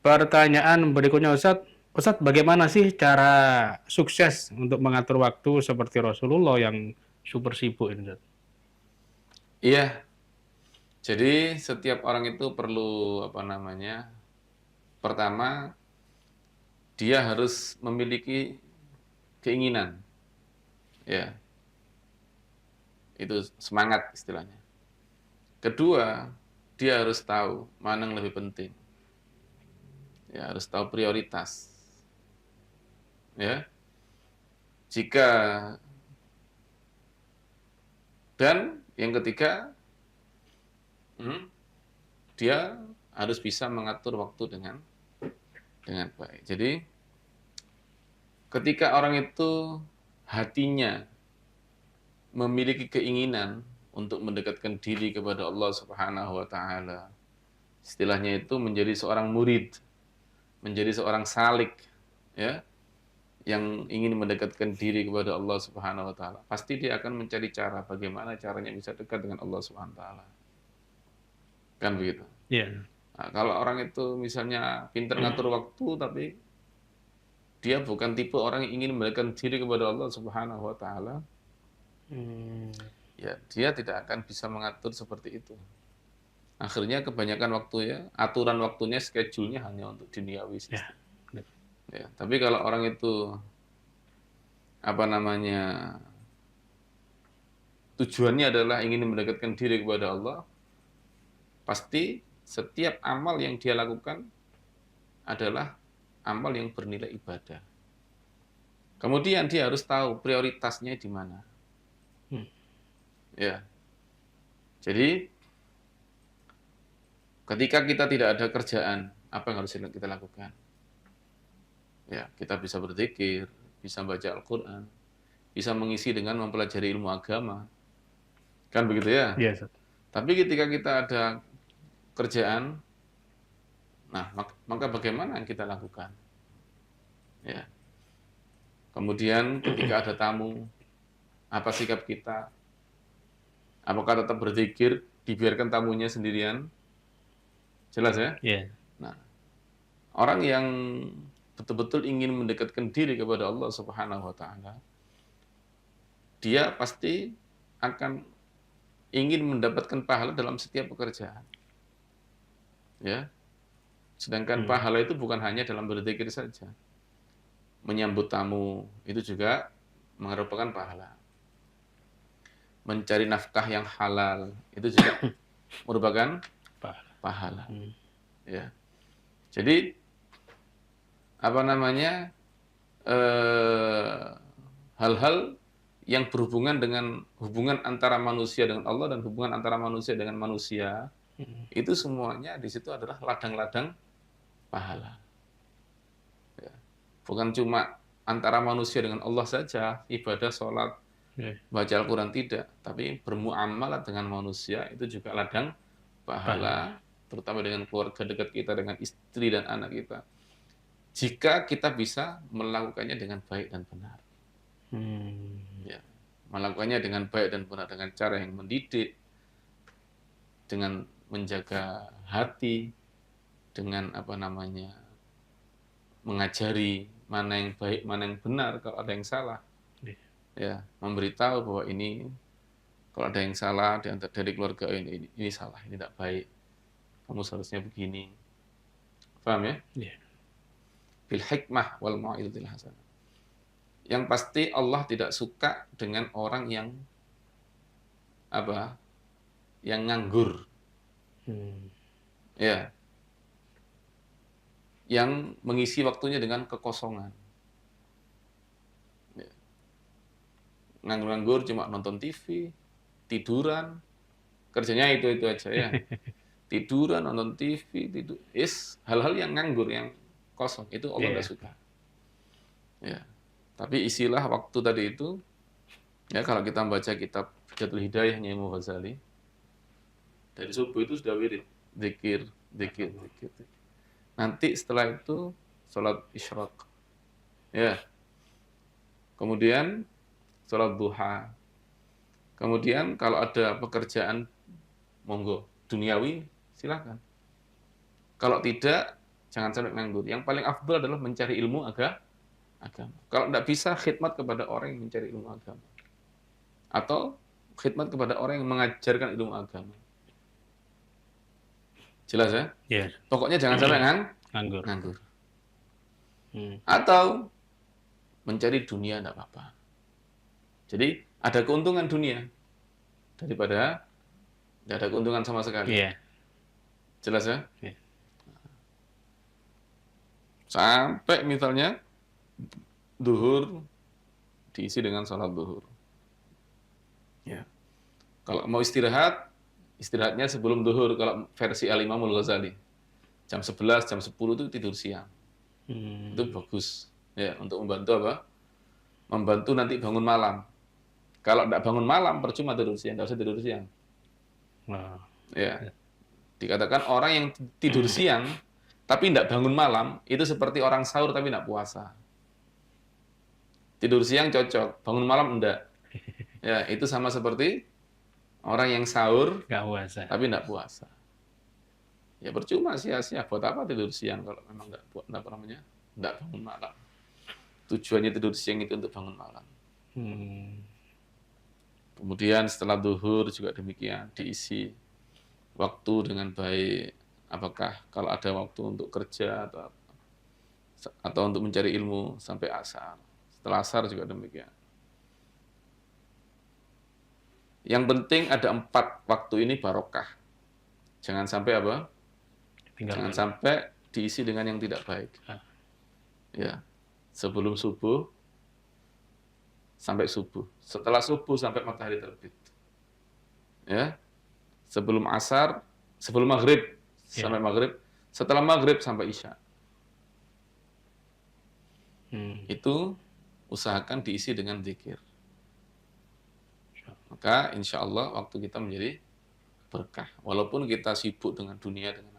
Pertanyaan berikutnya Ustadz, Ustadz bagaimana sih cara sukses untuk mengatur waktu seperti Rasulullah yang super sibuk ini Ustadz? Iya, jadi setiap orang itu perlu apa namanya? Pertama, dia harus memiliki keinginan, ya, itu semangat istilahnya. Kedua, dia harus tahu mana yang lebih penting, ya, harus tahu prioritas, ya. Jika dan yang ketiga, hmm, dia harus bisa mengatur waktu dengan baik. Jadi, ketika orang itu hatinya memiliki keinginan untuk mendekatkan diri kepada Allah Subhanahu wa taala. Istilahnya itu menjadi seorang murid, menjadi seorang salik, ya, yang ingin mendekatkan diri kepada Allah Subhanahu wa taala. Pasti dia akan mencari cara bagaimana caranya bisa dekat dengan Allah Subhanahu wa taala. Kan begitu. Iya. Nah, kalau orang itu misalnya pintar ngatur waktu tapi dia bukan tipe orang yang ingin mendekatkan diri kepada Allah Subhanahu wa taala, Hmm, ya dia tidak akan bisa mengatur seperti itu. Akhirnya kebanyakan waktu ya, aturan waktunya, schedule-nya hanya untuk duniawi ya. saja. Ya, tapi kalau orang itu apa namanya, tujuannya adalah ingin mendekatkan diri kepada Allah, pasti setiap amal yang dia lakukan adalah amal yang bernilai ibadah. Kemudian dia harus tahu prioritasnya di mana. Hmm. Ya. Jadi ketika kita tidak ada kerjaan, apa yang harus kita lakukan? Ya, kita bisa berzikir, bisa baca Al-Qur'an, bisa mengisi dengan mempelajari ilmu agama. Kan begitu ya? Iya Ustadz. Tapi ketika kita ada kerjaan, nah maka bagaimana yang kita lakukan? Ya. Kemudian ketika ada tamu, apa sikap kita? Apakah tetap berzikir, dibiarkan tamunya sendirian? Jelas ya? Iya. Nah, orang yang betul-betul ingin mendekatkan diri kepada Allah Subhanahu wa taala, dia pasti akan ingin mendapatkan pahala dalam setiap pekerjaan, ya. Sedangkan Hmm. pahala itu bukan hanya dalam berzikir saja. Menyambut tamu itu juga merupakan pahala. Mencari nafkah yang halal itu juga merupakan Pak. pahala, Hmm. ya. Jadi apa namanya, hal-hal yang berhubungan dengan hubungan antara manusia dengan Allah dan hubungan antara manusia dengan manusia, Hmm. itu semuanya di situ adalah ladang-ladang pahala, ya. Bukan cuma antara manusia dengan Allah saja, ibadah, sholat, Ya. baca Al-Quran tidak, tapi bermuamalah dengan manusia itu juga ladang Pahala. pahala, terutama dengan keluarga dekat kita, dengan istri dan anak kita. Jika kita bisa melakukannya dengan baik dan benar. Hmm. Ya, melakukannya dengan baik dan benar, dengan cara yang mendidik, dengan menjaga hati, dengan apa namanya, mengajari mana yang baik, mana yang benar, kalau ada yang salah, Iya. ya, memberitahu bahwa ini kalau ada yang salah dari keluarga ini salah, ini tidak baik, kamu seharusnya begini. Paham ya? Iya. Bil hikmah wal mau'izatil hasanah. Yang pasti Allah tidak suka dengan orang yang apa? Yang nganggur, Hmm. ya, yang mengisi waktunya dengan kekosongan. Ya. Nganggur-nganggur cuma nonton TV, tiduran, kerjanya itu aja ya. Tiduran, nonton TV, tidur. Hal-hal yang nganggur, yang kosong, itu Allah tidak Iya. suka. Ya. Tapi isilah waktu tadi itu, ya kalau kita membaca kitab Hidayatul Hidayahnya Imam Ghazali, dari subuh itu sudah wirid, zikir, zikir, zikir, zikir. Nanti setelah itu sholat isyraq, ya. Kemudian sholat duha. Kemudian kalau ada pekerjaan, monggo, duniawi, silakan. Kalau tidak, Jangan sampai nganggur. Yang paling afdal adalah mencari ilmu agama. Kalau tidak bisa, khidmat kepada orang yang mencari ilmu agama. Atau khidmat kepada orang yang mengajarkan ilmu agama. Jelas ya? Ya, Pokoknya jangan sampai nganggur. nganggur. Hmm. Atau mencari dunia tidak apa-apa. Jadi ada keuntungan dunia daripada tidak ada keuntungan sama sekali. Iya. Jelas ya? Iya. Sampai misalnya duhur diisi dengan sholat duhur. Ya. Kalau mau istirahat, istirahatnya sebelum duhur. Kalau versi Al-Imamul Ghazali, jam 11, jam 10 itu tidur siang. Hmm. Itu bagus. Ya, untuk membantu apa? Membantu nanti bangun malam. Kalau tidak bangun malam, percuma tidur siang. Tidak usah tidur siang. Wah. Ya. Dikatakan orang yang tidur siang tapi tidak bangun malam itu seperti orang sahur tapi tidak puasa. Tidur siang cocok, bangun malam enggak. Ya, itu sama seperti orang yang sahur Nggak puasa. tapi tidak puasa. Ya percuma sia-sia. Buat apa tidur siang kalau memang enggak buat apa namanya? Enggak bangun malam. Tujuannya tidur siang itu untuk bangun malam. Hmm. Kemudian setelah duhur juga demikian, diisi waktu dengan baik. Apakah kalau ada waktu untuk kerja atau untuk mencari ilmu sampai asar. Setelah asar juga demikian. Yang penting ada 4 waktu ini barokah. Jangan sampai apa? Jangan sampai diisi dengan yang tidak baik. Ya, sebelum subuh sampai subuh. Setelah subuh sampai matahari terbit. Ya, sebelum asar, sebelum maghrib sampai maghrib, setelah maghrib sampai isya. Itu usahakan diisi dengan zikir. Maka insya Allah waktu kita menjadi berkah. Walaupun kita sibuk dengan dunia, dengan